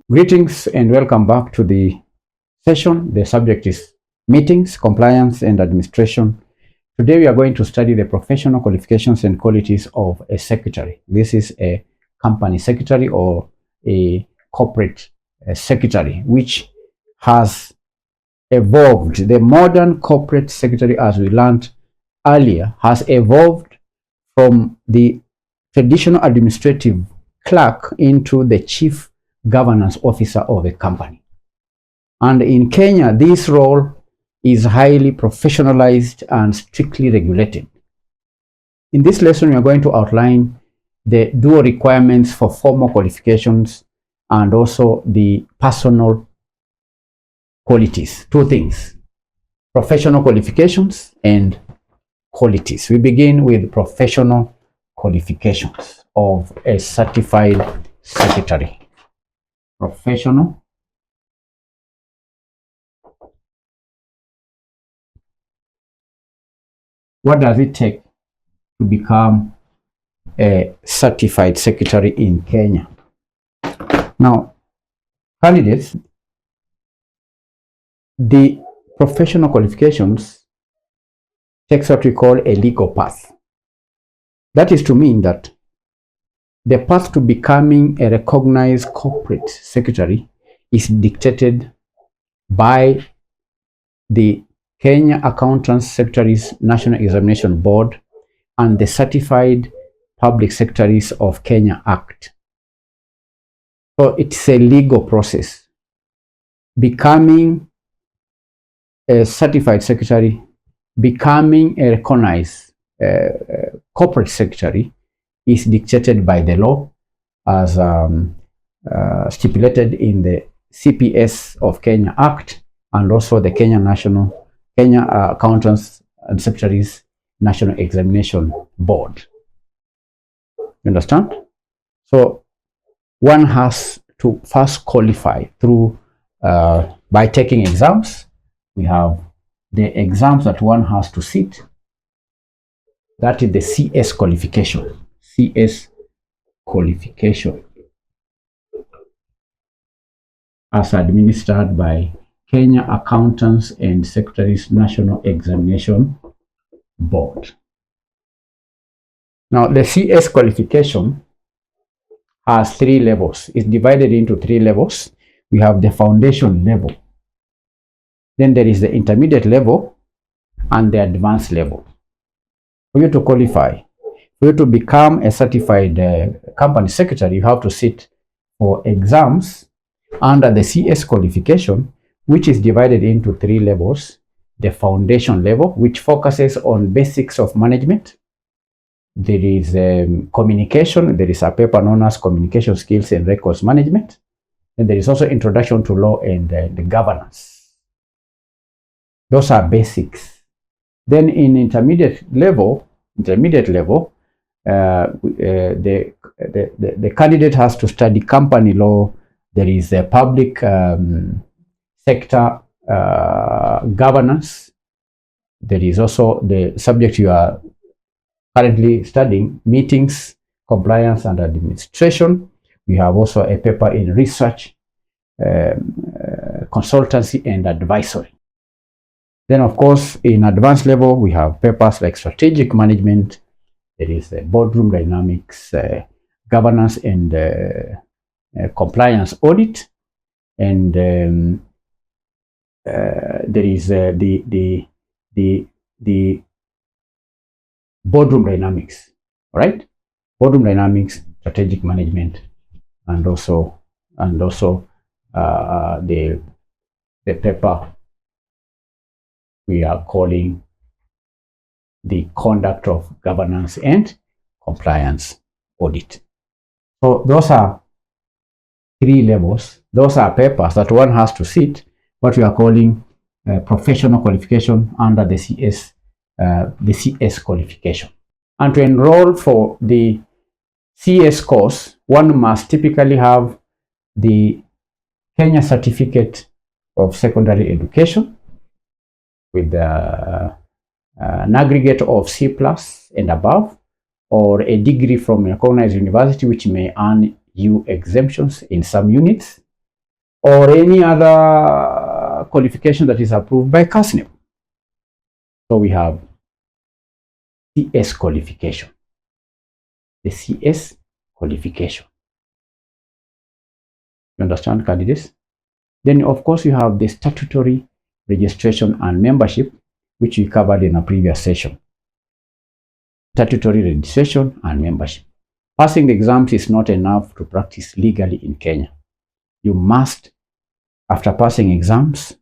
Greetings and welcome back to the session. The subject is meetings, compliance, and administration. Today we are going to study the professional qualifications and qualities of a secretary. This is a company secretary or a corporate secretary, which has evolved. The modern corporate secretary, as we learned earlier, has evolved from the traditional administrative clerk into the chief governance officer of a company. And in Kenya, this role is highly professionalized and strictly regulated. In this lesson, we are going to outline the dual requirements for formal qualifications and also the personal qualities. Two things: professional qualifications and qualities. We begin with professional qualifications of a certified secretary. Professional what does it take to become a certified secretary in Kenya? Now, candidates, the professional qualifications takes what we call a legal path. That is to mean that the path to becoming a recognized corporate secretary is dictated by the Kenya Accountants Secretaries National Examination Board and the Certified Public Secretaries of Kenya Act. So it's a legal process. Becoming a certified secretary, becoming a recognized corporate secretary is dictated by the law as stipulated in the CPS of Kenya Act and also the Kenya Accountants and Secretaries National Examination Board. You understand? So one has to first qualify through by taking exams. We have the exams that one has to sit. That is the CS qualification. CS qualification as administered by Kenya Accountants and Secretaries National Examination Board. Now, the CS qualification has 3 levels. It's divided into 3 levels. We have the foundation level. Then there is the intermediate level and the advanced level. For you to qualify, for you to become a certified company secretary, you have to sit for exams under the CS qualification, which is divided into 3 levels. The foundation level, which focuses on basics of management. There is communication. There is a paper known as Communication Skills and Records Management. And there is also Introduction to Law and the Governance. Those are basics. Then in intermediate level, the candidate has to study company law. There is a public sector governance. There is also the subject you are currently studying, meetings, compliance, and administration. We have also a paper in research, consultancy, and advisory. Then, of course, in advanced level, we have papers like strategic management. There is boardroom dynamics, governance, and compliance audit. And there is the boardroom dynamics, all right? Boardroom dynamics, strategic management, and also the paper we are calling the conduct of governance and compliance audit. So those are 3 levels. Those are papers that one has to sit, what we are calling professional qualification under the CS qualification. And to enroll for the CS course, one must typically have the Kenya Certificate of Secondary Education with an aggregate of C+ and above, or a degree from a recognized university which may earn U exemptions in some units, or any other qualification that is approved by Kasneb. So we have CS qualification, the CS qualification. You understand, candidates? Then, of course, you have the statutory registration and membership, which we covered in a previous session. Statutory registration and membership. Passing the exams is not enough to practice legally in Kenya. You must, after passing exams,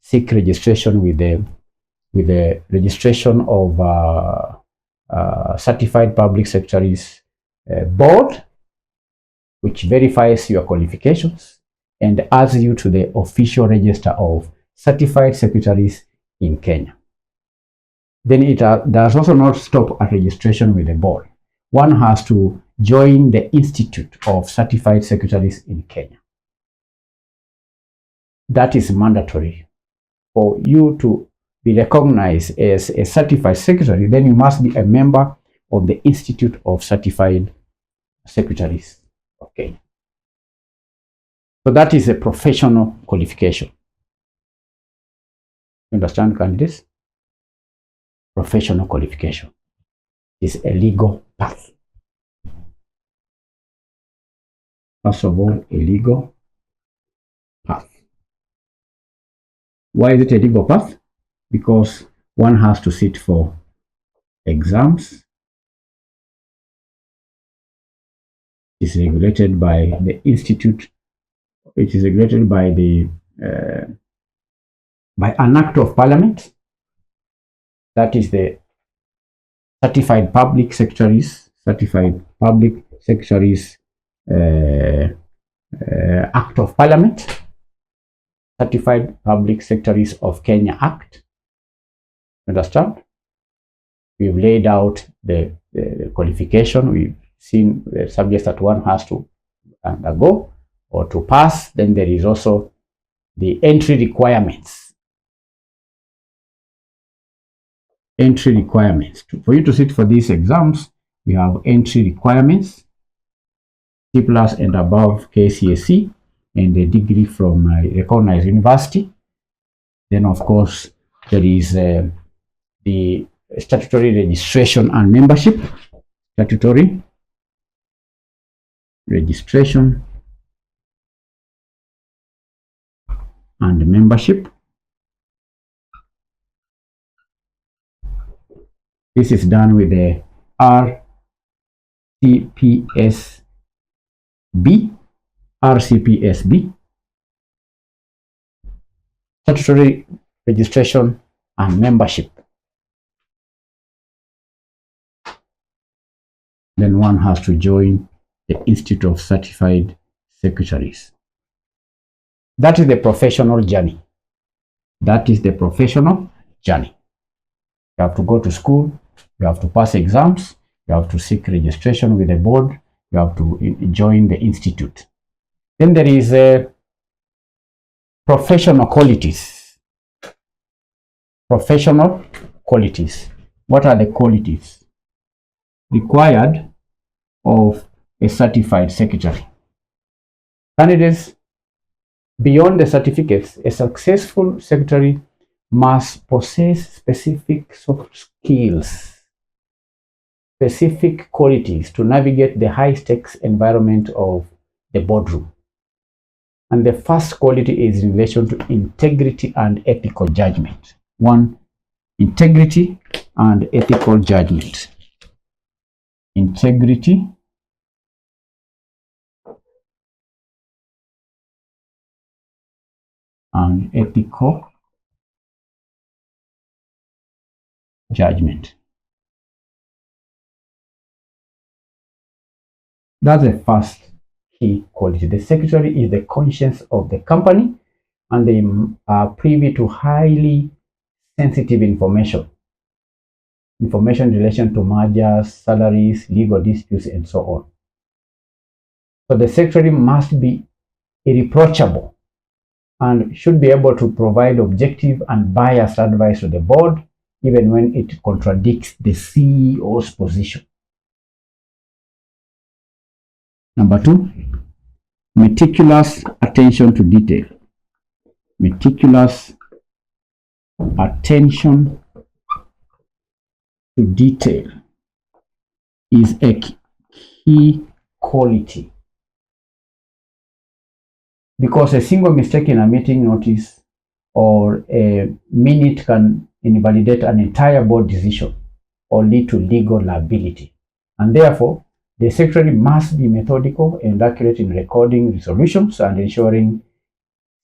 seek registration with the registration of Certified Public Secretaries Board, which verifies your qualifications and adds you to the official register of certified secretaries in Kenya. Then it does also not stop at registration with the board. One has to join the Institute of Certified Secretaries in Kenya. That is mandatory. For you to be recognized as a certified secretary, then you must be a member of the Institute of Certified Secretaries. Okay. So that is a professional qualification. You understand, candidates? Professional qualification is a legal path. First of all, a legal path. Why is it a legal path? Because one has to sit for exams. It is regulated by the institute. It is regulated by the by an act of parliament. That is the Certified Public Secretaries Act of Parliament, Certified Public Secretaries of Kenya Act. Understand? We've laid out the qualification. We've seen the subjects that one has to undergo or to pass. Then there is also the entry requirements. Entry requirements. For you to sit for these exams, we have entry requirements, C+ and above KCSE, and a degree from a recognized university. Then, of course, there is the statutory registration and membership. Statutory registration and membership. This is done with the RCPSB, statutory registration and membership. Then one has to join the Institute of Certified Secretaries. That is the professional journey. That is the professional journey. You have to go to school, you have to pass exams, you have to seek registration with the board, you have to join the institute. Then there is professional qualities. Professional qualities. What are the qualities required of a certified secretary? Candidates, beyond the certificates, a successful secretary must possess specific soft skills, specific qualities to navigate the high-stakes environment of the boardroom. And the first quality is in relation to integrity and ethical judgment. One, integrity and ethical judgment. Integrity and ethical judgment. That's the first key quality. The secretary is the conscience of the company, and they are privy to highly sensitive information in relation to mergers, salaries, legal disputes, and so on. So the secretary must be irreproachable and should be able to provide objective and biased advice to the board, even when it contradicts the CEO's position. Number 2, meticulous attention to detail. Meticulous attention to detail is a key quality, because a single mistake in a meeting notice or a minute can invalidate an entire board decision or lead to legal liability. And therefore, the secretary must be methodical and accurate in recording resolutions and ensuring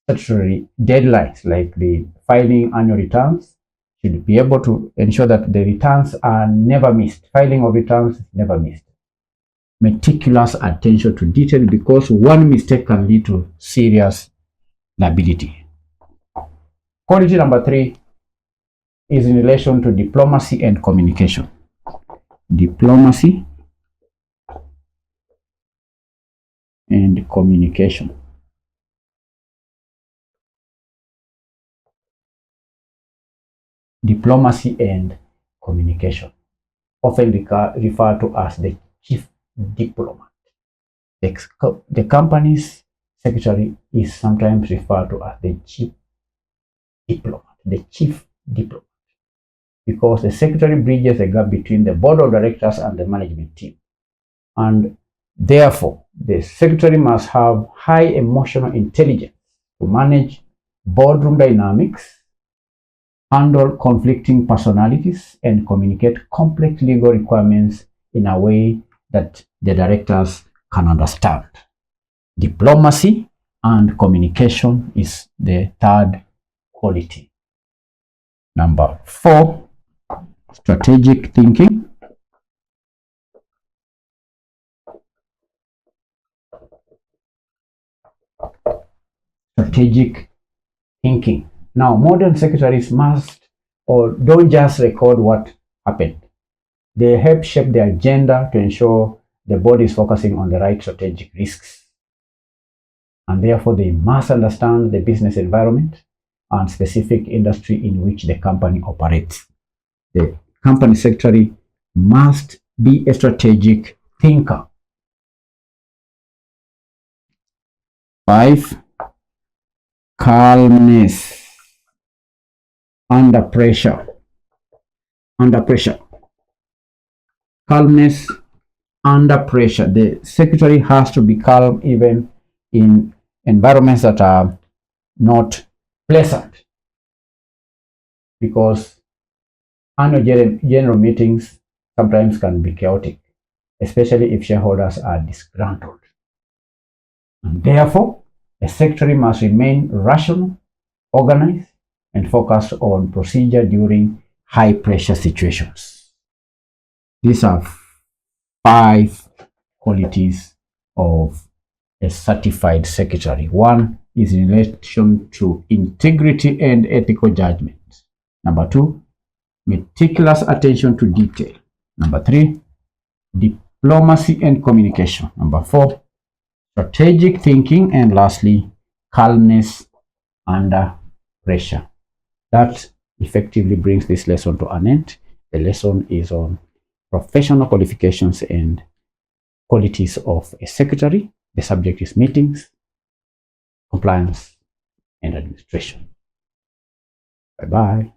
statutory deadlines like the filing annual returns. Should be able to ensure that the returns are never missed. Filing of returns is never missed. Meticulous attention to detail, because one mistake can lead to serious liability. Quality number 3 is in relation to diplomacy and communication. Diplomacy and communication. Diplomacy and communication, often referred to as the chief diplomat. The company's secretary is sometimes referred to as the chief diplomat, because the secretary bridges the gap between the board of directors and the management team. And therefore, the secretary must have high emotional intelligence to manage boardroom dynamics, handle conflicting personalities, and communicate complex legal requirements in a way that the directors can understand. Diplomacy and communication is the third quality. Number 4, strategic thinking. Strategic thinking. Now, modern secretaries must or don't just record what happened. They help shape the agenda to ensure the board is focusing on the right strategic risks. And therefore, they must understand the business environment and specific industry in which the company operates. The company secretary must be a strategic thinker. 5, calmness under pressure. Calmness under pressure. The secretary has to be calm even in environments that are not pleasant, because annual general meetings sometimes can be chaotic, especially if shareholders are disgruntled. And therefore, a secretary must remain rational, organized, and focused on procedure during high pressure situations. These are 5 qualities of a certified secretary. 1 is in relation to integrity and ethical judgment. Number 2, meticulous attention to detail. Number 3, diplomacy and communication. Number 4, strategic thinking. And lastly, calmness under pressure. That effectively brings this lesson to an end. The lesson is on professional qualifications and qualities of a secretary. The subject is meetings, compliance, and administration. Bye-bye.